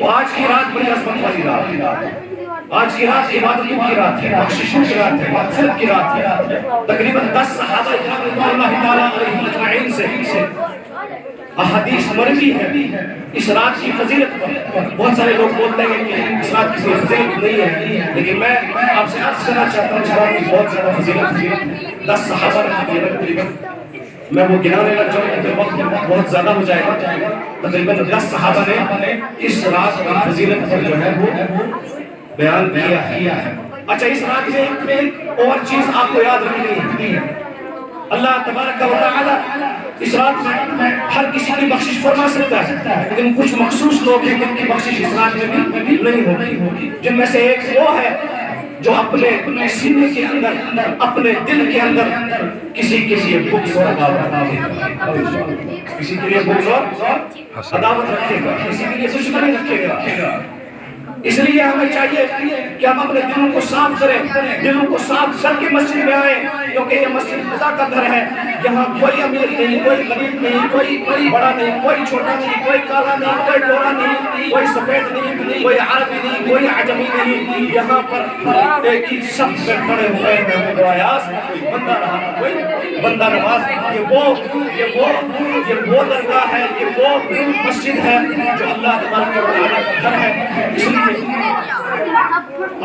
تو آج کی رات بڑی عظمت والی رات ہے، آج کی رات عبادتوں کی رات ہے، بخششوں کی رات ہے، مغفرت کی رات ہے۔ تقریباً 10 صحابہ رضوان اللہ تعالیٰ علیہم اجمعین سے احادیث مروی ہے اس رات کی فضیلت پر۔ بہت سارے لوگ بولتے ہیں کہ اس رات کی کوئی فضیلت نہیں ہے، لیکن میں آپ سے عرض کرنا چاہتا ہوں اس رات کی بہت زیادہ فضیلت ہے۔ 10 صحابہ تقریباً میں وہ گنانے لگ جاؤں کہ وقت بہت زیادہ ہو جائے گا، تقریباً 10 صحابہ نے اس رات کی فضیلت پر جو ہے وہ بیان کیا ہے۔ اچھا، اس رات میں ایک اور چیز آپ کو یاد رکھنی ہے، اللہ تبارک و تعالی اس رات میں ہر کسی کی بخشش فرما سکتا ہے، لیکن کچھ مخصوص لوگ ہیں جن کی بخشش اس رات میں بھی نہیں ہوگی، جن میں سے ایک وہ ہے جو اپنے سینے کے اندر، اپنے دل کے اندر کسی کے لیے بغض اور عداوت رکھے گا، کسی کے لیے بغض اور عداوت رکھے گا، کسی کے لیے دشمنی رکھے گا۔ اس لیے ہمیں چاہیے کہ ہم اپنے دلوں کو صاف کریں، دلوں کو صاف کر کے مسجد میں آئیں، کیونکہ یہ مسجد خدا کا گھر ہے۔ یہاں کوئی امیر نہیں، کوئی غریب نہیں، کوئی بڑا نہیں، کوئی چھوٹا نہیں، کوئی کالا نہیں، کوئی گورا نہیں، کوئی سفید نہیں، کوئی عربی نہیں، کوئی عجمی نہیں۔ یہاں پر ایک ہی صف میں کھڑے ہوئے ہیں، وہ آیاز کوئی بندہ رہا، کوئی بندہ نواز۔ یہ وہ درگاہ ہے، یہ وہ مسجد ہے جو اللہ تبارک و تعالیٰ کا گھر ہے۔ اس لیے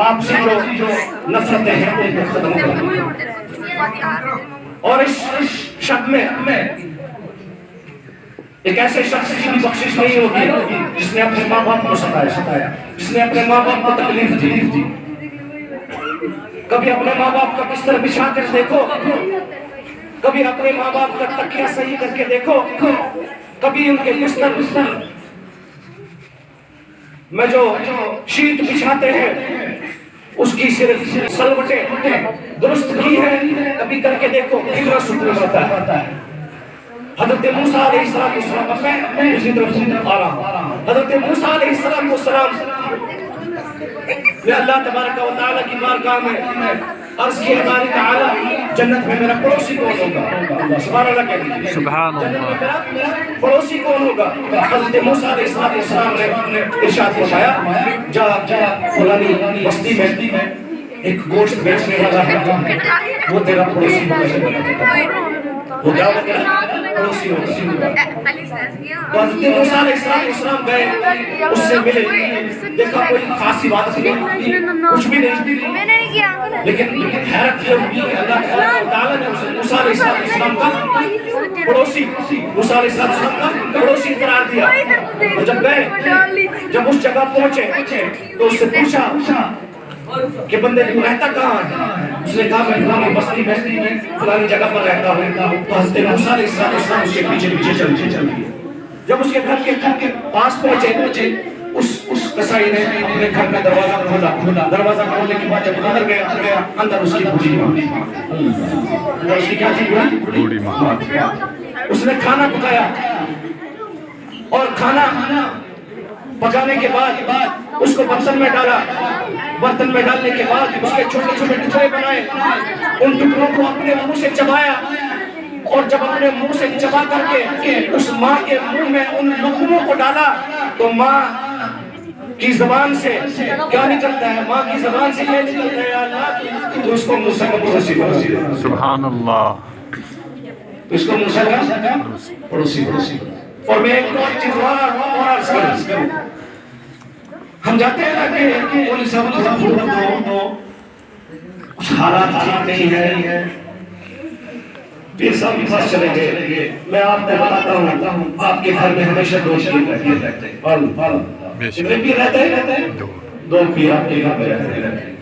آپ سے جو نفرتیں ہیں ان کو ختم کریں۔ اور اس شب میں ایک ایسے شخص کی بھی بخشش نہیں ہوگی جس نے اپنے ماں باپ کو ستایا، جس نے اپنے ماں باپ کو تکلیف دی۔ کبھی اپنے ماں باپ کا بستر بچھا کر دیکھو، کبھی اپنے ماں باپ کا تکیہ صحیح کر کے دیکھو، کبھی ان کے بستر میں جو شیٹ بچھاتے ہیں اس کی صرف سلوٹیں درست کی ہے، کبھی کر کے دیکھو کتنا سکون ہوتا ہے۔ حضرت موسیٰ علیہ السلام، میں اسی طرف آ رہا ہوں، حضرت موسیٰ علیہ السلام نے اللہ تبارک و تعالیٰ کی بارگاہ میں عرض کیا، باری تعالیٰ جنت میں میرا پڑوسی کون ہوگا؟ سبحان اللہ کہتے ہیں، جنت میں میرا پڑوسی کون ہوگا؟ حضرت موسیٰ علیہ السلام نے ارشاد فرمایا، جا فلانی بستی میں ایک گوشت بیچنے والا ہے، وہ تیرا پڑوسی ہوگا، وہ کیا ہوگا؟ پڑوسی ہوگا۔ تو حضرت موسیٰ علیہ السلام گئے، اس سے ملے، دیکھا کوئی خاصی بات نہیں، کچھ بھی نہیں، لیکن حیرت یہ ہوئی کہ اللہ تعالیٰ نے موسیٰ علیہ السلام کا پڑوسی، موسیٰ علیہ السلام کا پڑوسی قرار دیا۔ اور جب گئے، جب اس جگہ پہنچے تو اس سے پوچھا کہ بندے تو رہتا کہاں ہے؟ اس نے کہا میں فلانی بستی میں فلانی جگہ پر رہتا ہوں۔ تو حضرت موسیٰ علیہ السلام اس کے پیچھے چل دیے۔ جب اس کے گھر کے پاس پہنچے، اس قصائی نے اپنے گھر کا دروازہ کھولا، دروازہ کھولنے کے بعد جب اندر گیا، اندر اس کی بوڑھی ماں، اس کی کیا تھی؟ بوڑھی ماں۔ اس نے کھانا پکایا، اور کھانا پکانے کے بعد اس کو برتن میں ڈالا، برتن میں ڈالنے کے بعد اس کے چھوٹے چھوٹے ٹکڑے بنائے، ان ٹکڑوں کو اپنے منہ سے چبایا، اور جب اپنے منہ سے چبا کر کے اس ماں کے منہ میں ان لقموں کو ڈالا تو ماں کی زبان سے کیا نکلتا ہے؟ ماں کی زبان سے یہ نکلتا ہے، یا اللہ تو اس کو موسیٰ کا پڑوسی بنا دیا۔ سبحان اللہ، اس کو موسیٰ کا پڑوسی بنا۔ اور میں ایک اور چیز اور عرض کروں، ہم جاتے ہیں کہ کوئی سب تو حالات ٹھیک نہیں ہے، پھر سب پاس چلے گئے۔ میں آپ کو بتاتا ہوں، آپ کے گھر میں ہمیشہ دو پیر رہتے ہیں، کتنے پیر رہتے ہیں؟ دو پیر آپ کے گھر میں رہتے ہیں،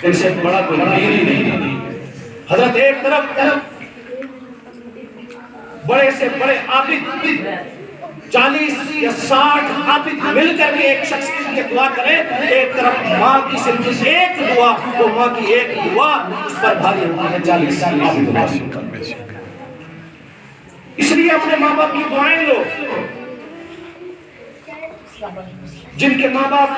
ان سے بڑا کوئی پیر ہی نہیں۔ حضرت ایک طرف بڑے سے بڑے عابد 40 یا 60 عابد مل کر کے ایک شخص کے لیے دعا کریں، ایک طرف ماں کی صرف ایک دعا، وہ ماں کی ایک دعا اس پر بھاری ہوتی ہے 40 عابد۔ اس لیے اپنے ماں باپ کی دعائیں لو، جن کے ماں باپ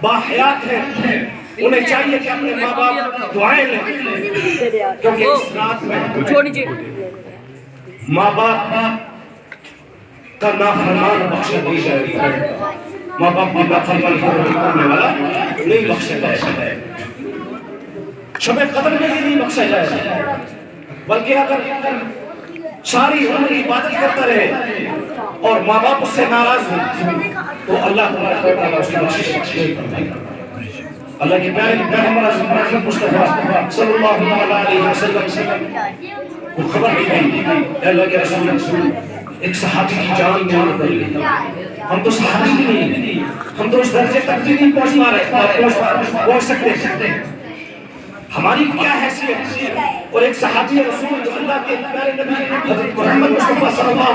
باحیات ہیں انہیں چاہیے کہ اپنے ماں باپ کی دعائیں لیں، کیونکہ اس رات میں ماں باپ کا نافرمان بخشا دی جائے گی۔ ماں باپ کی نافرمانی کرنے والا نہیں بخشا جائے گا، شب قدر میں بھی نہیں بخشا جائے گا، بلکہ اگر ساری عمر عبادت کرتا رہے اور ماں باپ اس سے ناراض ہو تو اللہ تبارک و تعالیٰ اس کی بخشش نہیں فرمائے گا۔ اللہ کے پیارے پیغمبر محمد مصطفیٰ صلی اللہ علیہ وسلم کو خبر دی گئی، اے اللہ کے رسول ایک صحابی کی جان جان کر لی، ہم تو صحابی بھی نہیں، ہم تو اس درجے تک بھی نہیں پہنچ سکتے، ہماری کیا حیثیت؟ اور ایک صحابی رسول جو اللہ کے پیارے نبی حضرت محمد مصطفیٰ صلی اللہ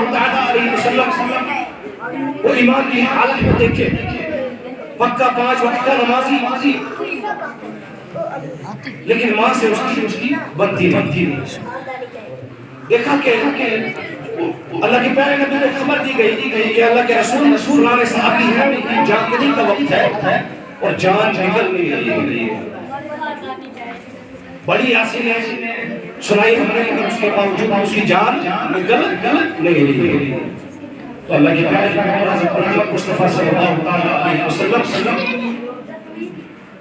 علیہ وسلم وہ ایمان کی حالت میں دیکھے، پکا 5 وقت کا نمازی، لیکن ماں سے اس کی بنتی نہیں، دیکھا کہ اللہ کے پیارے نبی کو خبر دی گئی کہ اللہ کے رسول فلاں صحابی ہیں، ان کی جان گری کا وقت ہے اور جان نکل نہیں رہی ہے، بڑی آسی نے سنائی ہم نے کہ اس کے باوجود اس کی جان نکل نہیں رہی ہے، تو اللہ کے پیارے محمد مصطفیٰ صلی اللہ علیہ وسلم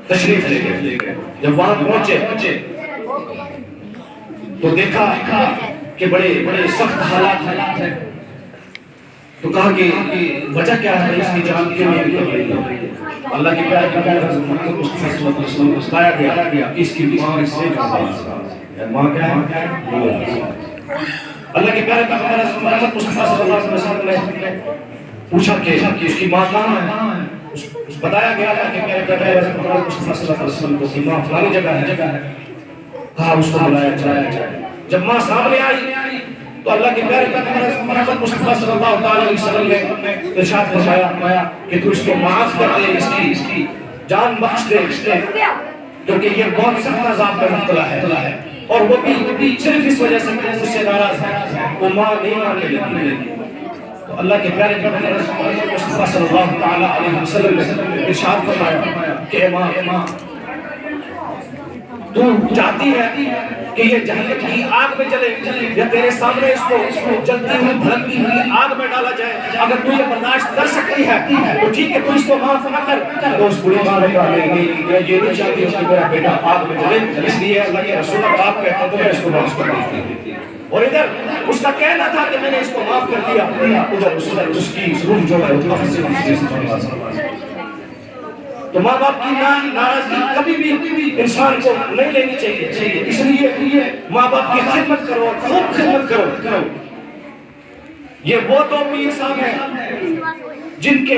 تشریف لے گئے، جب وہاں پہنچے تو دیکھا کہ بڑے سخت حالات ہیں، تو کہا کہ وجہ کیا ہے اس کی جان کیوں نہیں نکل رہی ہے؟ اللہ کے پیارے حضرت محمد مصطفیٰ صلی اللہ علیہ وسلم کو بتایا گیا کہ اس کی ماں اس سے ناراض ہے، ماں کیا ہے؟ اللہ کے پیارے حضرت محمد مصطفیٰ صلی اللہ علیہ وسلم نے پوچھا کہ اس کی ماں کہاں ہے؟ بتایا گیا اللہ کے پیارے حضرت محمد مصطفیٰ صلی اللہ علیہ وسلم کو کہ ماں فلانی جگہ ہے، کہا اس کو بلایا جائے، جب ماں سامنے آئی تو اللہ کے پیارے پیغمبر محمد مصطفیٰ صلی اللہ علیہ وسلم نے ارشاد فرمایا کہ تو اس کو معاف کر دے، اس کی جان بخش دے، کیونکہ یہ بہت سخت عذاب میں مبتلا ہے، اور وہ بھی صرف اس وجہ سے کہ اس سے ناراض ہے، وہ ماں نہیں ماننے لگی۔ تو اللہ کے پیارے پیغمبر محمد مصطفیٰ صلی اللہ علیہ وسلم نے ارشاد فرمایا کہ اے ماں تو چاہتی ہے کہ یہ جہنم کی آگ میں جلے یا تیرے سامنے اس کو جلتی ہوئی بھڑکتی ہوئی آگ میں ڈالا جائے؟ اگر تو یہ برداشت کر سکتی ہے تو ٹھیک ہے، تو اس کو معاف نہ کر۔ تو اس بڑی ماں نے کہا نہیں، میں یہ نہیں چاہتی کہ میرا بیٹا آگ میں جلے، اس لیے اللہ کے رسول آپ کہتے ہیں تو میں اس کو معاف کر دیتی ہوں۔ اور ادھر اس کا کہنا تھا کہ میں نے اس کو معاف کر دیا، ادھر اس کی روح جو ہے نفس سے تو ماں باپ کی ناراضگی کبھی بھی انسان کو نہیں لینی چاہیے، اس لیے ماں باپ کی خدمت کرو اور خوب خدمت کرو۔ یہ وہ دو پیر صاحب ہیں جن کے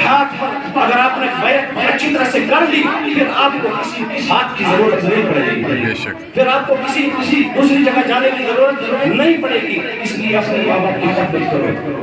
ہاتھ پر اگر آپ نے بیعت اچھی طرح سے کر لی پھر آپ کو کسی ہاتھ کی ضرورت نہیں پڑے گی، پھر آپ کو کسی دوسری جگہ جانے کی ضرورت نہیں پڑے گی، اس لیے اپنے ماں باپ کی خدمت کرو۔